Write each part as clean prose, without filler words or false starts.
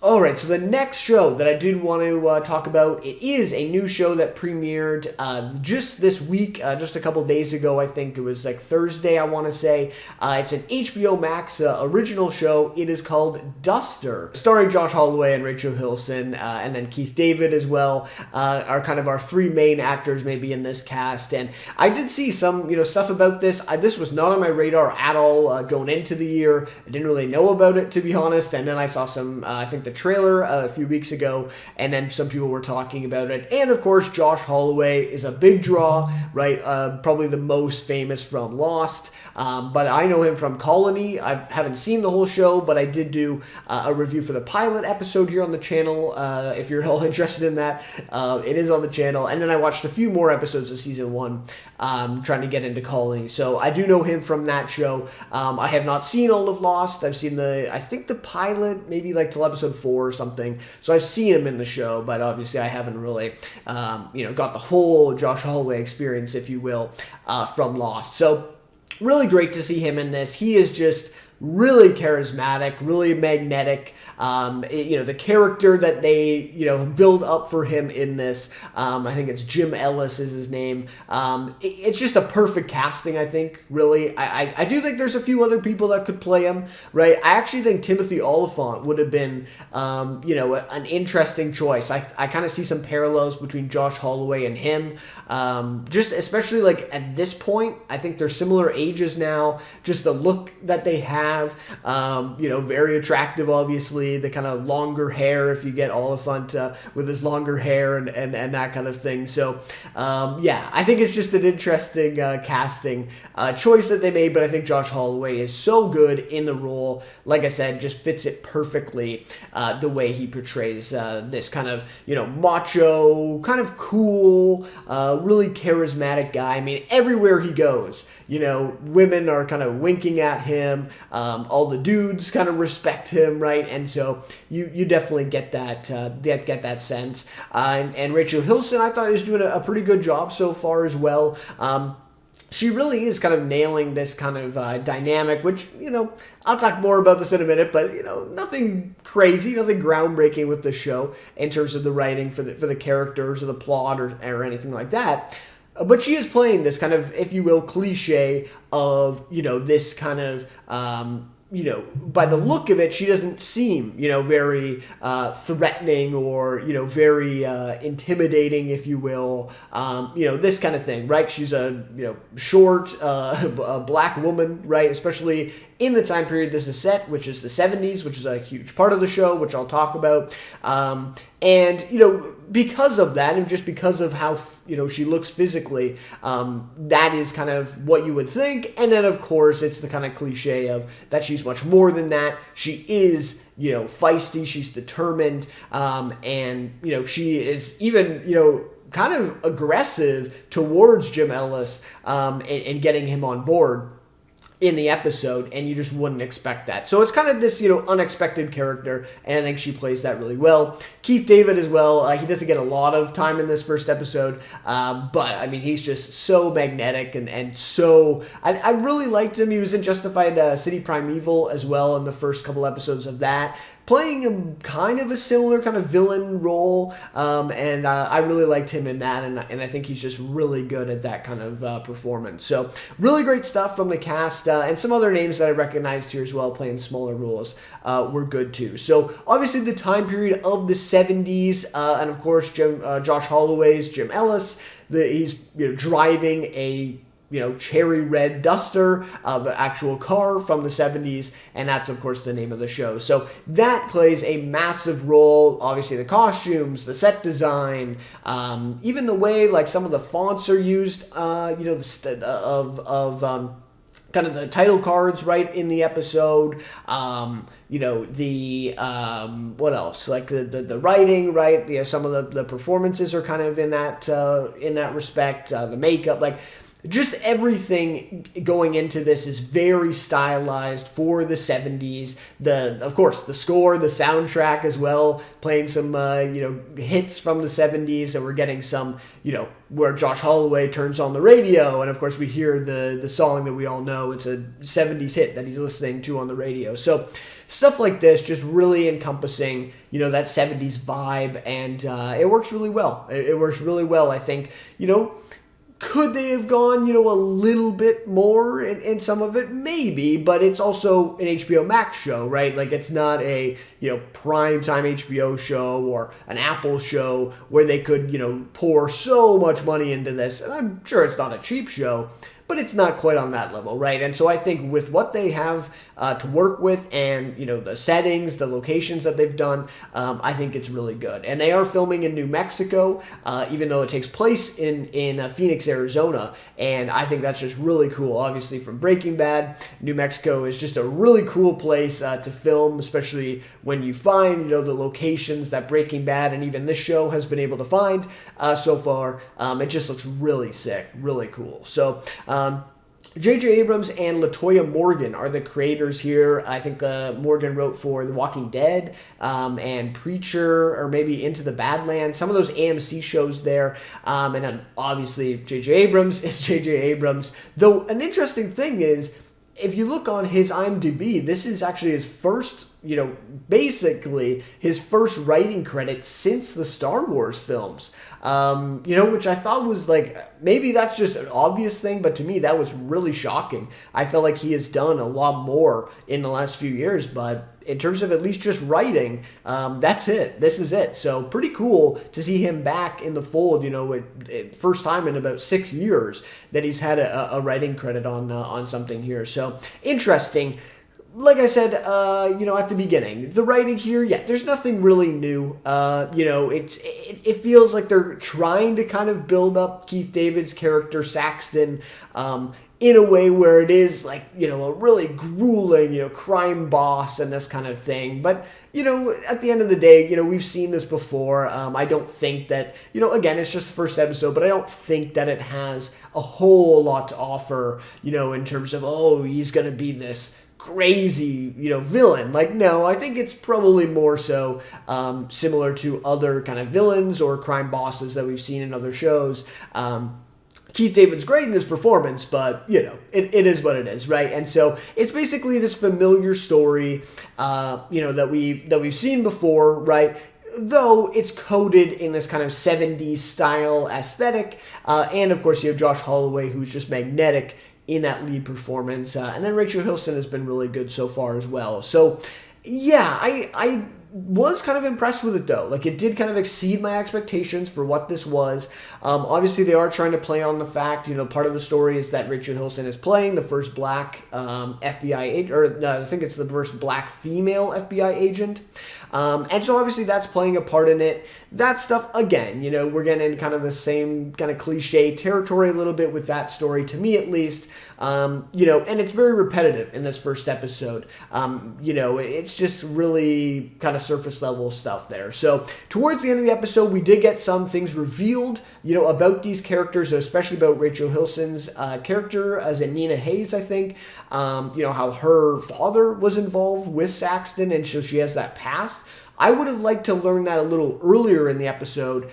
All right, so the next show that I did want to talk about, it is a new show that premiered just this week, just a couple days ago. I think it was like Thursday, I want to say. It's an HBO Max original show. It is called Duster, starring Josh Holloway and Rachel Hilson, and then Keith David as well, are kind of our three main actors maybe in this cast. And I did see some stuff about this. This was not on my radar at all going into the year. I didn't really know about it, to be honest. And then I saw some, I think the trailer a few weeks ago, and then some people were talking about it. And of course, Josh Holloway is a big draw, right? Probably the most famous from Lost. But I know him from Colony. I haven't seen the whole show, but I did do a review for the pilot episode here on the channel. If you're all interested in that, it is on the channel. And then I watched a few more episodes of season 1, trying to get into Colony. So I do know him from that show. I have not seen all of Lost. I've seen I think the pilot, maybe like till episode 4 or something. So I've seen him in the show, but obviously I haven't really, got the whole Josh Holloway experience, if you will, from Lost. So really great to see him in this. He is just really charismatic, really magnetic. The character that they, build up for him in this, I think it's Jim Ellis is his name. It's just a perfect casting, I think, really. I do think there's a few other people that could play him, right? I actually think Timothy Olyphant would have been, an interesting choice. I kind of see some parallels between Josh Holloway and him. Just especially like at this point, I think they're similar ages now. Just the look that they have, very attractive, obviously. The kind of longer hair, if you get Oliphant with his longer hair and that kind of thing. So, I think it's just an interesting casting choice that they made, but I think Josh Holloway is so good in the role. Like I said, just fits it perfectly the way he portrays this kind of, macho, kind of cool, really charismatic guy. I mean, everywhere he goes, women are kind of winking at him. All the dudes kind of respect him, right? And so you definitely get that sense. And Rachel Hilson, I thought, is doing a pretty good job so far as well. She really is kind of nailing this kind of dynamic, which, I'll talk more about this in a minute, but, nothing crazy, nothing groundbreaking with the show in terms of the writing for the characters or the plot or anything like that. But she is playing this kind of, if you will, cliche of, this kind of, by the look of it, she doesn't seem, very threatening or, very intimidating, if you will. This kind of thing, right? She's a, short, a black woman, right? Especially in the time period this is set, which is the 70s, which is a huge part of the show, which I'll talk about. Because of that, and just because of how, she looks physically, that is kind of what you would think. And then, of course, it's the kind of cliche of that she's much more than that. She is, feisty, she's determined, and, she is even, kind of aggressive towards Jim Ellis, and getting him on board in the episode, and you just wouldn't expect that. So it's kind of this, unexpected character, and I think she plays that really well. Keith David as well, he doesn't get a lot of time in this first episode, but, I mean, he's just so magnetic, and so, I really liked him. He was in Justified City Primeval as well in the first couple episodes of that, playing a kind of a similar kind of villain role, and I really liked him in that, and I think he's just really good at that kind of performance. So really great stuff from the cast, and some other names that I recognized here as well playing smaller roles were good too. So obviously the time period of the 70s, and of course Josh Holloway's Jim Ellis, he's driving a cherry red Duster, the actual car from the 70s, and that's, of course, the name of the show. So that plays a massive role. Obviously, the costumes, the set design, even the way, like, some of the fonts are used, kind of the title cards, right, in the episode, what else, like the writing, right, some of the performances are kind of in that respect, the makeup, like, just everything going into this is very stylized for the 70s. Of course, the score, the soundtrack as well, playing some, hits from the 70s, and we're getting some, where Josh Holloway turns on the radio, and of course we hear the song that we all know. It's a 70s hit that he's listening to on the radio. So stuff like this, just really encompassing, that 70s vibe, and it works really well. It works really well, I think. Could they have gone, a little bit more in some of it? Maybe, but it's also an HBO Max show, right? Like, it's not a, primetime HBO show or an Apple show where they could, pour so much money into this. And I'm sure it's not a cheap show, but it's not quite on that level, right? And so I think with what they have to work with and, the settings, the locations that they've done, I think it's really good. And they are filming in New Mexico, even though it takes place in Phoenix, Arizona. And I think that's just really cool. Obviously, from Breaking Bad, New Mexico is just a really cool place to film, especially when you find, the locations that Breaking Bad and even this show has been able to find so far. It just looks really sick, really cool. So, J.J. Abrams and LaToya Morgan are the creators here. I think Morgan wrote for The Walking Dead and Preacher, or maybe Into the Badlands, some of those AMC shows there. And then obviously J.J. Abrams is J.J. Abrams. Though an interesting thing is, if you look on his IMDb, this is actually his first, basically his first writing credit since the Star Wars films, which I thought was like, maybe that's just an obvious thing, but to me that was really shocking. I felt like he has done a lot more in the last few years, but in terms of at least just writing, that's it. This is it. So pretty cool to see him back in the fold, first time in about 6 years that he's had a writing credit on something here. So interesting. Like I said, at the beginning, the writing here, there's nothing really new. It feels like they're trying to kind of build up Keith David's character, Saxton, in a way where it is like, a really grueling, crime boss and this kind of thing. But, at the end of the day, we've seen this before. I don't think that, again, it's just the first episode, but I don't think that it has a whole lot to offer, in terms of, he's going to be this crazy, villain. Like, no, I think it's probably more so similar to other kind of villains or crime bosses that we've seen in other shows. Keith David's great in his performance, but, it is what it is, right? And so it's basically this familiar story, that we've seen before, right? Though it's coded in this kind of 70s style aesthetic. And, of course, you have Josh Holloway, who's just magnetic in that lead performance. And then Rachel Hilson has been really good so far as well. So, yeah, I was kind of impressed with it, though. Like, it did kind of exceed my expectations for what this was. Obviously, they are trying to play on the fact, part of the story is that Rachel Hilson is playing the first black FBI agent, or I think it's the first black female FBI agent. And so obviously that's playing a part in it. That stuff, again, we're getting in kind of the same kind of cliche territory a little bit with that story, to me at least. And it's very repetitive in this first episode. It's just really kind of surface level stuff there. So towards the end of the episode, we did get some things revealed, about these characters, especially about Rachel Hilson's character as in Nina Hayes, I think. How her father was involved with Saxton, and so she has that past. I would have liked to learn that a little earlier in the episode,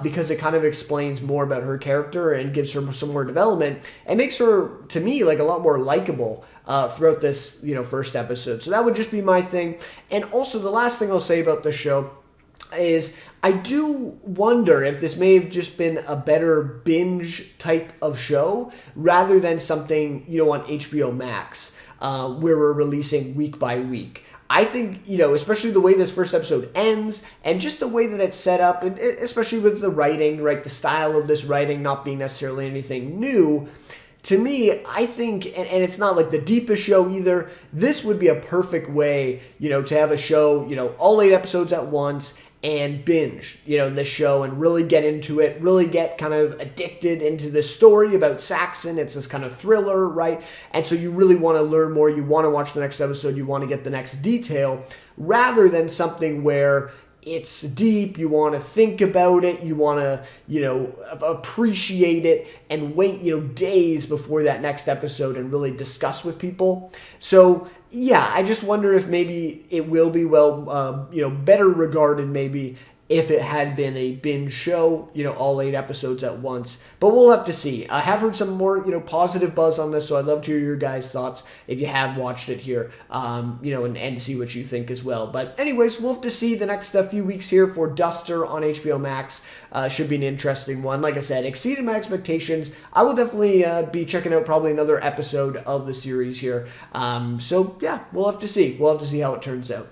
because it kind of explains more about her character and gives her some more development and makes her, to me, like a lot more likable throughout this, first episode. So that would just be my thing. And also the last thing I'll say about the show is I do wonder if this may have just been a better binge type of show rather than something, on HBO Max, where we're releasing week by week. I think, especially the way this first episode ends and just the way that it's set up, and especially with the writing, right, the style of this writing not being necessarily anything new, to me, I think, and it's not like the deepest show either, this would be a perfect way, to have a show, all 8 episodes at once and binge, this show and really get into it, really get kind of addicted into this story about Saxon. It's this kind of thriller, right? And so you really want to learn more. You want to watch the next episode. You want to get the next detail rather than something where it's deep, you want to think about it, you want to, appreciate it and wait, days before that next episode and really discuss with people. So, yeah, I just wonder if maybe it will be better regarded maybe if it had been a binge show, all 8 episodes at once. But we'll have to see. I have heard some more, positive buzz on this, so I'd love to hear your guys' thoughts if you have watched it here, and see what you think as well. But anyways, we'll have to see the next few weeks here for Duster on HBO Max. Should be an interesting one. Like I said, exceeded my expectations. I will definitely be checking out probably another episode of the series here. So yeah, we'll have to see. We'll have to see how it turns out.